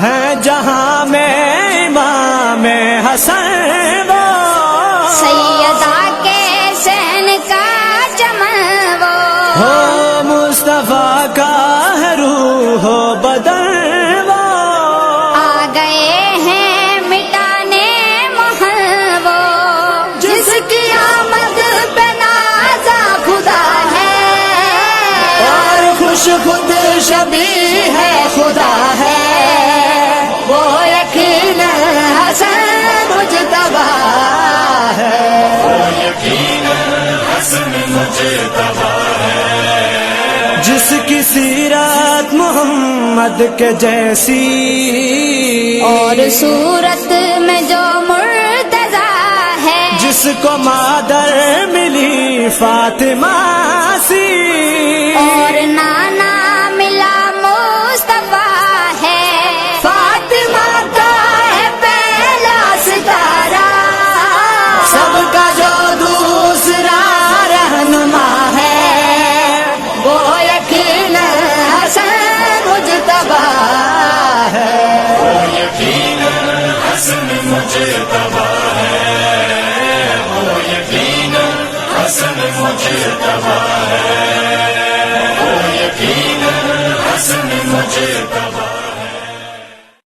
ہے جہاں میں امام حسن وہ، سیدہ کے سین کا چمن وہ، ہو مصطفیٰ کا ہے روح و بدن وہ، آ گئے ہیں مٹانے محل وہ، جس کی آمد پہ نازا خدا ہے، اور خوش خود شبیہ ہے خدا ہے، وہ یقین حسن مجتبی ہے، وہ یقین حسن مجتبی ہے، جس کی سیرت محمد کے جیسی، اور صورت میں جو مرتضی ہے، جس کو مادر ملی فاطمہ سی، اور نانا ملا مصطفیٰ ہے، فاطمہ کا ہے پہلا ستارہ، سب کا جو دوسرا رہنما ہے، وہ یقین حسن مجتبی ہے، وہ یقین حسن مجتبی ہے، وہ یقین حسن مجتبی